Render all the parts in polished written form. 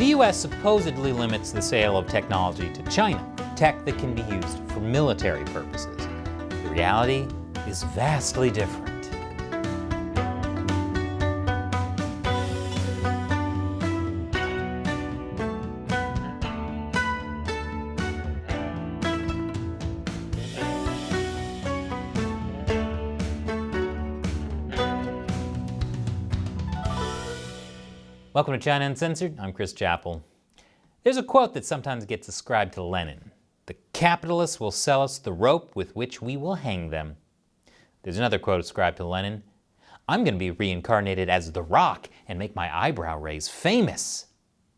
The US supposedly limits the sale of technology to China, tech that can be used for military purposes. The reality is vastly different. Welcome to China Uncensored. I'm Chris Chappell. There's a quote that sometimes gets ascribed to Lenin. The capitalists will sell us the rope with which we will hang them. There's another quote ascribed to Lenin. I'm going to be reincarnated as The Rock and make my eyebrow raise famous.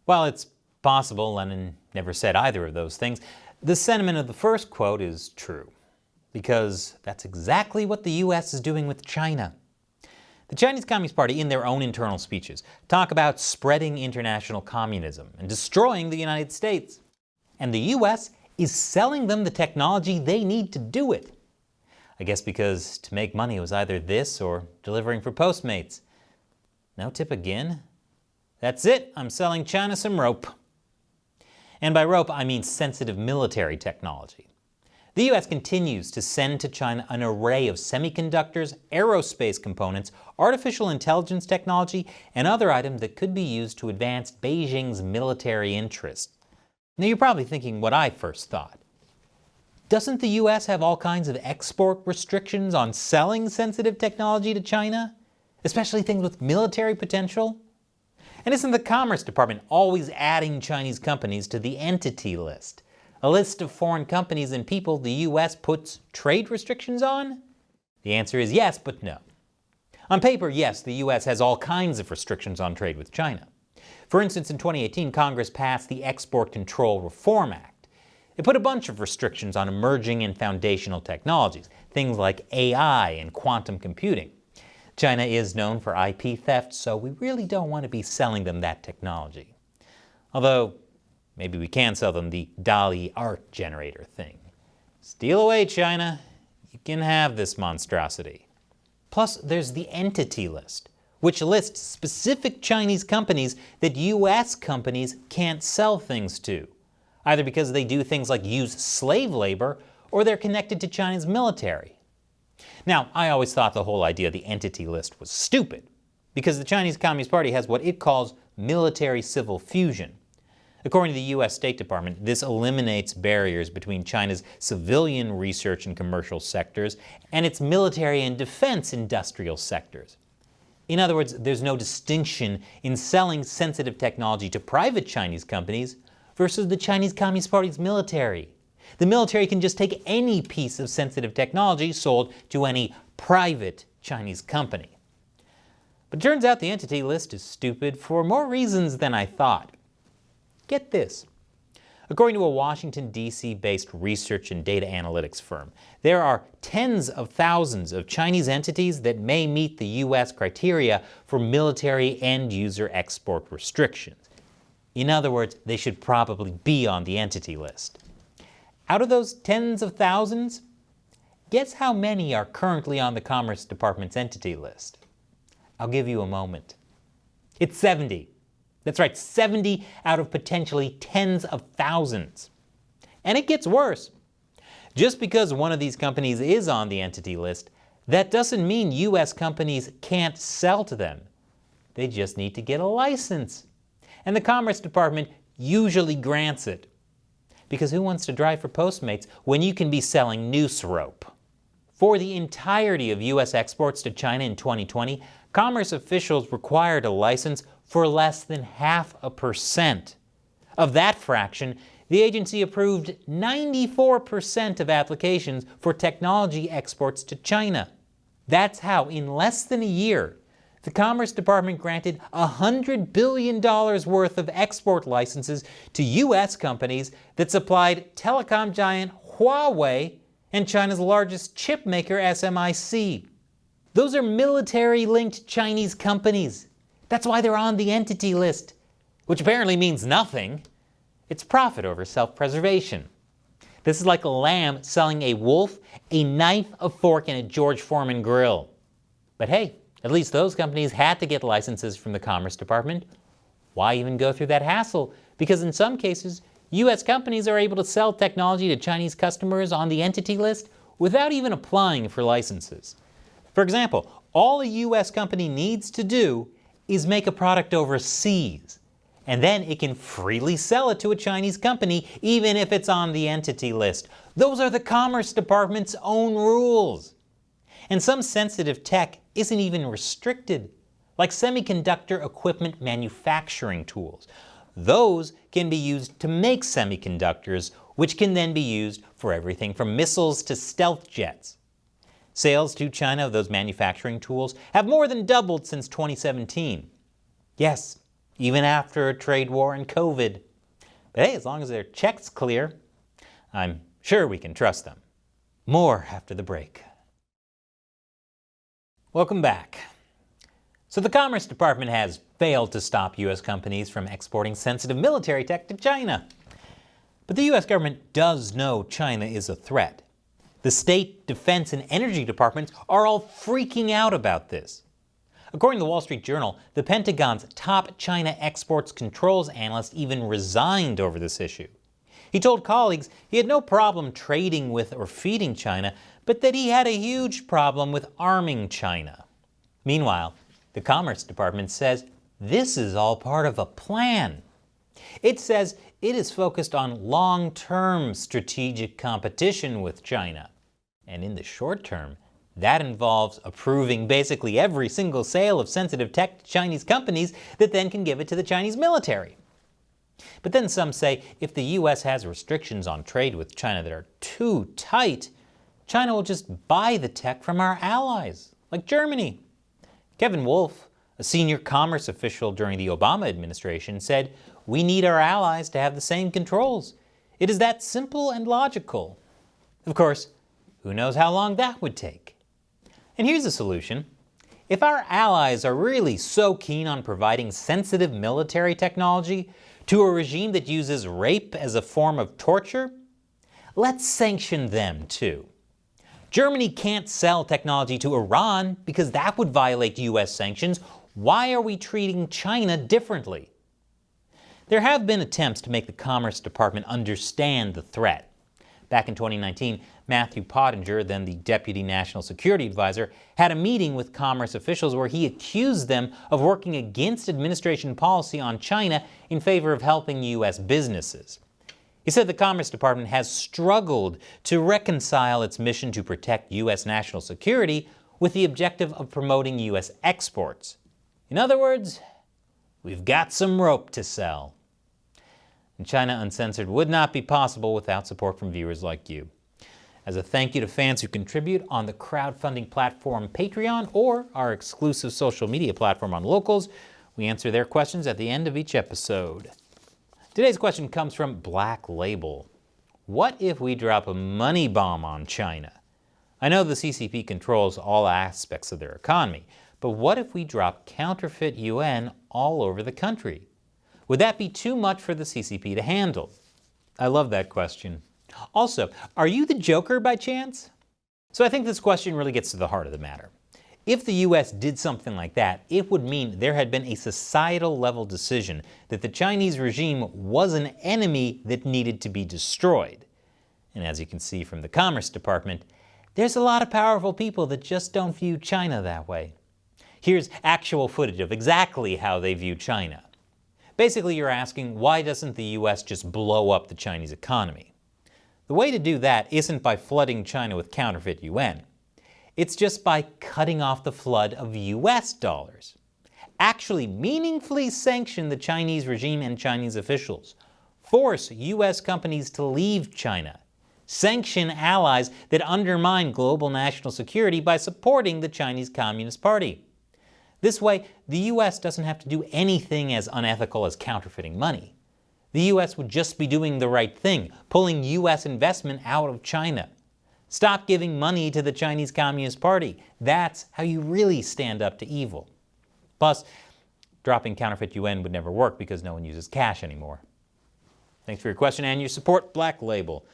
While it's possible Lenin never said either of those things, the sentiment of the first quote is true. Because that's exactly what the US is doing with China. The Chinese Communist Party, in their own internal speeches, talk about spreading international communism and destroying the United States. And the US is selling them the technology they need to do it. I guess because to make money was either this or delivering for Postmates. No tip again? That's it, I'm selling China some rope. And by rope, I mean sensitive military technology. The US continues to send to China an array of semiconductors, aerospace components, artificial intelligence technology, and other items that could be used to advance Beijing's military interests. Now you're probably thinking what I first thought. Doesn't the US have all kinds of export restrictions on selling sensitive technology to China? Especially things with military potential? And isn't the Commerce Department always adding Chinese companies to the entity list? A list of foreign companies and people the US puts trade restrictions on? The answer is yes, but no. On paper, yes, the US has all kinds of restrictions on trade with China. For instance, in 2018, Congress passed the Export Control Reform Act. It put a bunch of restrictions on emerging and foundational technologies, things like AI and quantum computing. China is known for IP theft, so we really don't want to be selling them that technology. Although, maybe we can sell them the DALL-E art generator thing. Steal away, China. You can have this monstrosity. Plus, there's the entity list, which lists specific Chinese companies that US companies can't sell things to, either because they do things like use slave labor or they're connected to China's military. Now, I always thought the whole idea of the entity list was stupid, because the Chinese Communist Party has what it calls military-civil fusion. According to the US State Department, this eliminates barriers between China's civilian research and commercial sectors and its military and defense industrial sectors. In other words, there's no distinction in selling sensitive technology to private Chinese companies versus the Chinese Communist Party's military. The military can just take any piece of sensitive technology sold to any private Chinese company. But it turns out the entity list is stupid for more reasons than I thought. Get this. According to a Washington, D.C.-based research and data analytics firm, there are tens of thousands of Chinese entities that may meet the U.S. criteria for military end-user export restrictions. In other words, they should probably be on the entity list. Out of those tens of thousands, guess how many are currently on the Commerce Department's entity list? I'll give you a moment. It's 70. That's right, 70 out of potentially tens of thousands. And it gets worse. Just because one of these companies is on the entity list, that doesn't mean US companies can't sell to them. They just need to get a license. And the Commerce Department usually grants it. Because who wants to drive for Postmates when you can be selling noose rope? For the entirety of US exports to China in 2020, Commerce officials required a license for less than 0.5%. Of that fraction, the agency approved 94% of applications for technology exports to China. That's how, in less than a year, the Commerce Department granted $100 billion worth of export licenses to US companies that supplied telecom giant Huawei and China's largest chip maker, SMIC. Those are military-linked Chinese companies. That's why they're on the entity list, which apparently means nothing. It's profit over self-preservation. This is like a lamb selling a wolf a knife, a fork, and a George Foreman grill. But hey, at least those companies had to get licenses from the Commerce Department. Why even go through that hassle? Because in some cases, US companies are able to sell technology to Chinese customers on the entity list without even applying for licenses. For example, all a US company needs to do is make a product overseas, and then it can freely sell it to a Chinese company even if it's on the entity list. Those are the Commerce Department's own rules. And some sensitive tech isn't even restricted, like semiconductor equipment manufacturing tools. Those can be used to make semiconductors, which can then be used for everything from missiles to stealth jets. Sales to China of those manufacturing tools have more than doubled since 2017. Yes, even after a trade war and COVID. But hey, as long as their checks clear, I'm sure we can trust them. More after the break. Welcome back. So the Commerce Department has failed to stop U.S. companies from exporting sensitive military tech to China. But the U.S. government does know China is a threat. The state, defense, and energy departments are all freaking out about this. According to the Wall Street Journal, the Pentagon's top China exports controls analyst even resigned over this issue. He told colleagues he had no problem trading with or feeding China, but that he had a huge problem with arming China. Meanwhile, the Commerce Department says this is all part of a plan. It says it is focused on long-term strategic competition with China. And in the short term, that involves approving basically every single sale of sensitive tech to Chinese companies that then can give it to the Chinese military. But then some say if the U.S. has restrictions on trade with China that are too tight, China will just buy the tech from our allies, like Germany. Kevin Wolf, a senior commerce official during the Obama administration, said, "We need our allies to have the same controls. It is that simple and logical." Of course, who knows how long that would take? And here's a solution. If our allies are really so keen on providing sensitive military technology to a regime that uses rape as a form of torture, let's sanction them too. Germany can't sell technology to Iran because that would violate U.S. sanctions. Why are we treating China differently? There have been attempts to make the Commerce Department understand the threat. Back in 2019, Matthew Pottinger, then the Deputy National Security Advisor, had a meeting with commerce officials where he accused them of working against administration policy on China in favor of helping U.S. businesses. He said the Commerce Department has struggled to reconcile its mission to protect U.S. national security with the objective of promoting U.S. exports. In other words, we've got some rope to sell. And China Uncensored would not be possible without support from viewers like you. As a thank you to fans who contribute on the crowdfunding platform Patreon or our exclusive social media platform on Locals, we answer their questions at the end of each episode. Today's question comes from Black Label. What if we drop a money bomb on China? I know the CCP controls all aspects of their economy, but what if we drop counterfeit yuan all over the country? Would that be too much for the CCP to handle? I love that question. Also, are you the Joker by chance? So I think this question really gets to the heart of the matter. If the U.S. did something like that, it would mean there had been a societal level decision that the Chinese regime was an enemy that needed to be destroyed. And as you can see from the Commerce Department, there's a lot of powerful people that just don't view China that way. Here's actual footage of exactly how they view China. Basically, you're asking, why doesn't the U.S. just blow up the Chinese economy? The way to do that isn't by flooding China with counterfeit yuan. It's just by cutting off the flood of U.S. dollars. Actually meaningfully sanction the Chinese regime and Chinese officials. Force U.S. companies to leave China. Sanction allies that undermine global national security by supporting the Chinese Communist Party. This way, the U.S. doesn't have to do anything as unethical as counterfeiting money. The U.S. would just be doing the right thing, pulling U.S. investment out of China. Stop giving money to the Chinese Communist Party. That's how you really stand up to evil. Plus, dropping counterfeit yuan would never work because no one uses cash anymore. Thanks for your question and your support, Black Label.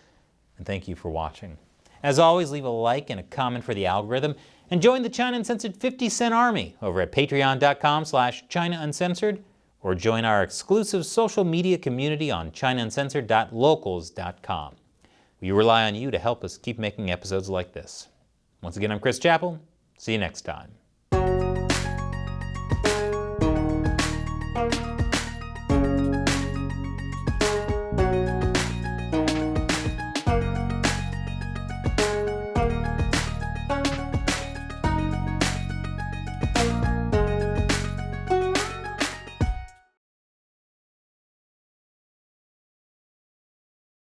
And thank you for watching. As always, leave a like and a comment for the algorithm, and join the China Uncensored 50 Cent Army over at patreon.com/China Uncensored, or join our exclusive social media community on ChinaUncensored.locals.com. We rely on you to help us keep making episodes like this. Once again, I'm Chris Chappell. See you next time.